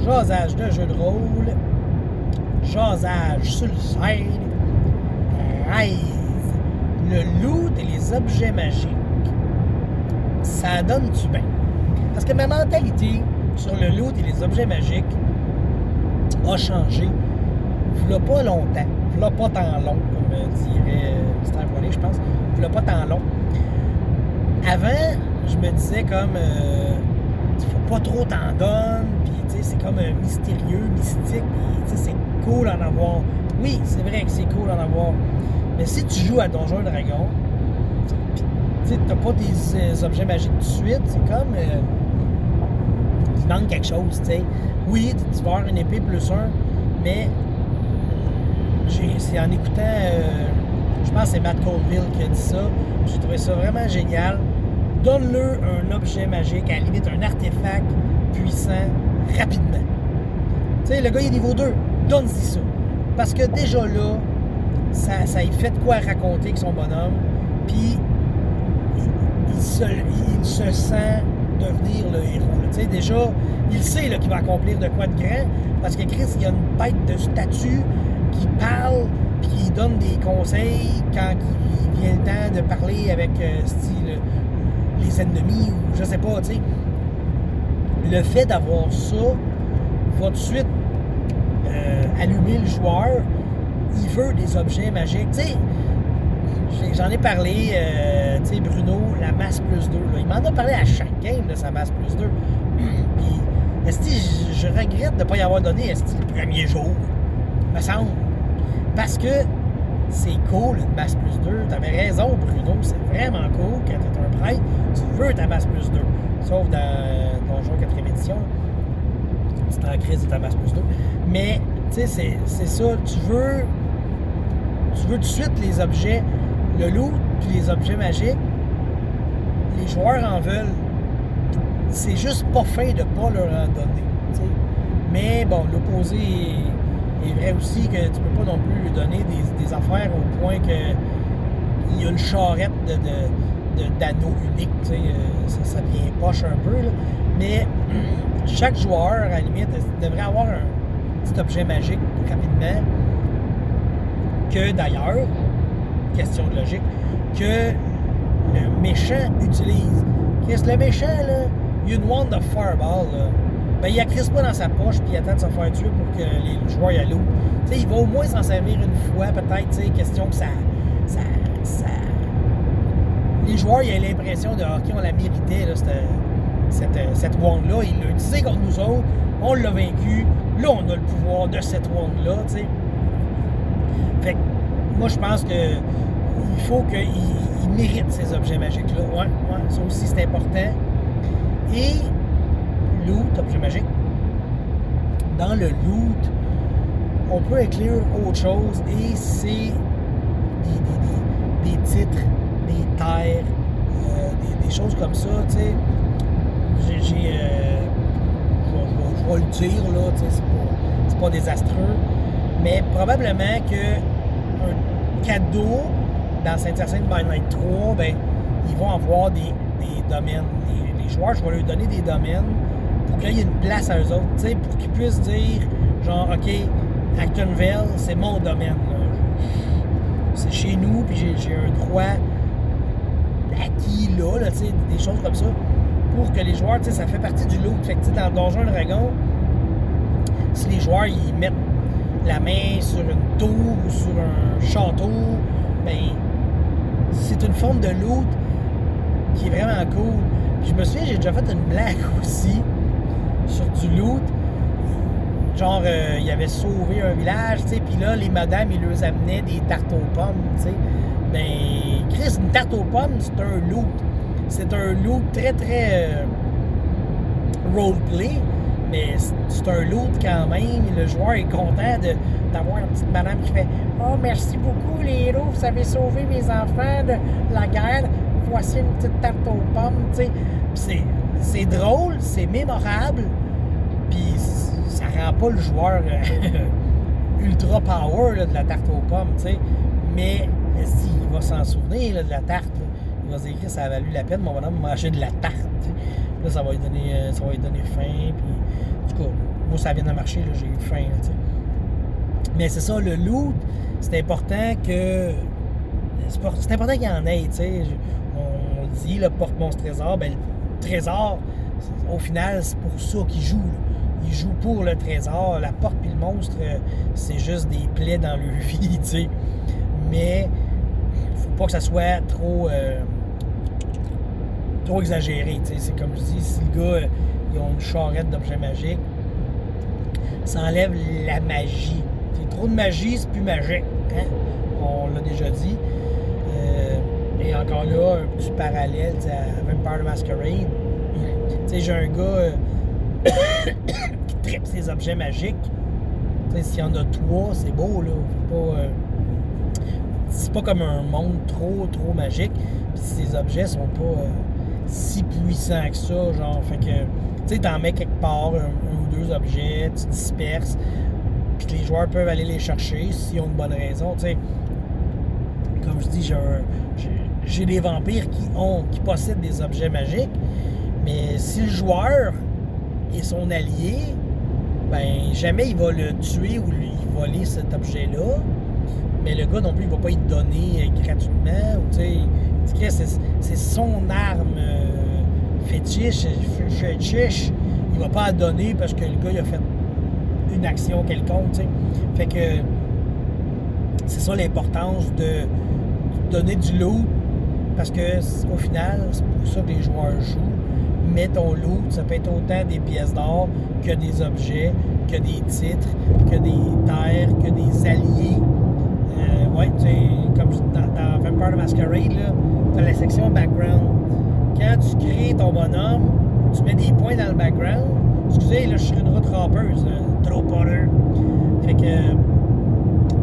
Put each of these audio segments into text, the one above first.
jasage de jeu de rôle, jasage sur le side, rêve, le loot et les objets magiques, ça donne-tu bien? Parce que ma mentalité sur le loot et les objets magiques a changé, v'là pas longtemps, v'là pas tant long, comme dirait Mystère Voilé, je pense, v'là pas tant long. Avant, je me disais comme, faut pas trop t'en donner, puis tu sais, c'est comme mystérieux, mystique, puis tu sais, c'est cool en avoir. Oui, c'est vrai que c'est cool en avoir. Mais si tu joues à Donjons & Dragons, puis tu sais, t'as pas des objets magiques tout de suite, c'est comme, il manque quelque chose, tu sais. Oui, tu vas avoir une épée +1, mais c'est en écoutant, je pense que c'est Matt Colville qui a dit ça, j'ai trouvé ça vraiment génial. Donne-le un objet magique, à la limite un artefact puissant, rapidement. Tu sais, le gars il est niveau 2, donne-y ça. Parce que déjà là, ça y fait de quoi raconter avec son bonhomme, puis il se sent devenir le héros. Tu sais, déjà, il sait là, qu'il va accomplir de quoi de grand, parce que Chris, il a une bête de statue qui parle, puis qui donne des conseils quand il vient le temps de parler avec les ennemis, ou je sais pas, tu sais. Le fait d'avoir ça va tout de suite allumer le joueur. Il veut des objets magiques. Tu sais, j'en ai parlé, tu sais, Bruno, la masse +2. Là, il m'en a parlé à chaque game de sa masse +2. Puis, je regrette de ne pas y avoir donné le premier jour, me semble. Parce que c'est cool, une masse +2. T'avais raison, Bruno, c'est vraiment cool quand t'es un prêtre. Tu veux ta masse +2. Sauf dans Donjon 4e édition. C'est en crise de ta masse +2. Mais, tu sais, c'est ça. Tu veux tout de suite les objets, le loot, puis les objets magiques. Les joueurs en veulent. C'est juste pas fin de pas leur en donner. T'sais. Mais bon, l'opposé est vrai aussi que tu peux pas non plus lui donner des affaires au point que il y a une charrette d'anneaux uniques. Ça devient poche un peu. Là. Mais chaque joueur, à la limite, devrait avoir un petit objet magique rapidement que d'ailleurs, question de logique, que le méchant utilise. Qu'est-ce que le méchant, là, il y a une wand of fireball, là. Ben, il la crisse pas dans sa poche puis il attend de se faire tuer pour que les joueurs y allouent. Tu sais, il va au moins s'en servir une fois, peut-être, tu sais, question que ça... Les joueurs, ils ont l'impression de, OK, on la méritait, là, cette wand-là. Il l'a utilisé contre nous autres, on l'a vaincu, là, on a le pouvoir de cette wand-là, tu sais. Fait que, moi, je pense que il faut qu'il mérite ces objets magiques-là. Ouais, ça aussi, c'est important. Et loot, objet magique. Dans le loot, on peut inclure autre chose et c'est des titres, des terres, des choses comme ça, tu sais. Je vais le dire, là, tu sais, c'est pas désastreux, mais probablement que un cadeau dans Saint-Hyacinthe by Night 3, ben, ils vont avoir des domaines. Les joueurs, je vais leur donner des domaines pour qu'il y ait une place à eux autres, tu sais, pour qu'ils puissent dire, genre, OK, Actonville, c'est mon domaine, là. C'est chez nous, puis j'ai un droit acquis là, tu sais, des choses comme ça, pour que les joueurs, tu sais, ça fait partie du loot. Fait que, tu sais, dans Donjons & Dragons, si les joueurs, ils mettent la main sur une tour ou sur un château, ben, c'est une forme de loot qui est vraiment cool. Puis je me souviens, j'ai déjà fait une blague aussi sur du loot. Genre, ils avaient sauvé un village, tu sais, puis là, les madames, ils leur amenaient des tartes aux pommes, tu sais. Ben, Chris, une tarte aux pommes, c'est un loot. C'est un loot très, très roleplay, mais c'est un loot quand même. Le joueur est content d'avoir une petite madame qui fait « Oh, merci beaucoup, les héros, vous avez sauvé mes enfants de la guerre. Voici une petite tarte aux pommes, tu sais. » Puis c'est drôle, c'est mémorable, puis ça rend pas le joueur ultra power là, de la tarte aux pommes, tu sais. Mais s'il va s'en souvenir là, de la tarte, là, il va se dire que ça a valu la peine, mon bonhomme, manger de la tarte. Là, ça va lui donner faim. Puis, en tout cas, moi, ça vient de marcher, là, j'ai eu faim. Là, t'sais. Mais c'est ça, le loot, c'est important que. C'est important qu'il y en ait. T'sais. On dit, là, porte-mon trésor. Ben, le trésor, au final, c'est pour ça qu'il joue. Là. Il joue pour le trésor. La porte et le monstre, c'est juste des plaies dans leur vie. T'sais. Mais faut pas que ça soit trop exagéré. T'sais. C'est comme je dis, si le gars il a une charrette d'objets magiques, ça enlève la magie. T'sais, trop de magie, c'est plus magique. Hein? On l'a déjà dit. Et encore là, un petit parallèle à Vampire the Masquerade. T'sais, j'ai un gars qui tripe ses objets magiques. T'sais, s'il y en a 3, c'est beau, là. Faut pas, c'est pas comme un monde trop magique. Puis ces objets sont pas si puissants que ça, genre. Fait que, tu sais, t'en mets quelque part, un ou deux objets, tu disperses, puis que les joueurs peuvent aller les chercher s'ils ont une bonne raison, tu sais. Comme je dis, j'ai des vampires qui possèdent des objets magiques, mais si le joueur est son allié, ben jamais il va le tuer ou lui voler cet objet-là. Mais le gars non plus, il va pas y donner gratuitement. Tu sais, c'est son arme fétiche. Il va pas la donner parce que le gars il a fait une action quelconque. Tu sais. Fait que c'est ça l'importance de donner du loot parce que au final, c'est pour ça que les joueurs jouent. Mais ton loot, ça peut être autant des pièces d'or que des objets, que des titres, que des terres, que des alliés. Ouais, tu sais, comme dans Vampire the Masquerade, là, t'as la section background. Quand tu crées ton bonhomme, tu mets des points dans le background. Excusez, là, je suis sur une route rampeuse, trop Potter. Fait que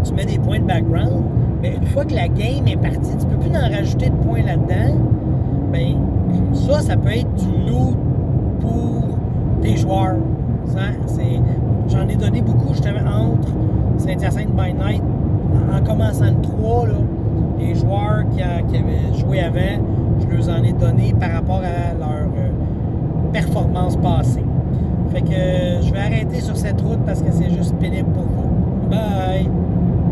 tu mets des points de background, mais une fois que la game est partie, tu peux plus en rajouter de points là-dedans. Ben, ça peut être du loot pour tes joueurs. J'en ai donné beaucoup justement entre Saint-Hyacinthe by Night. En commençant le 3, là, les joueurs qui avaient joué avant, je leur en ai donné par rapport à leur performance passée. Fait que je vais arrêter sur cette route parce que c'est juste pénible pour vous. Bye!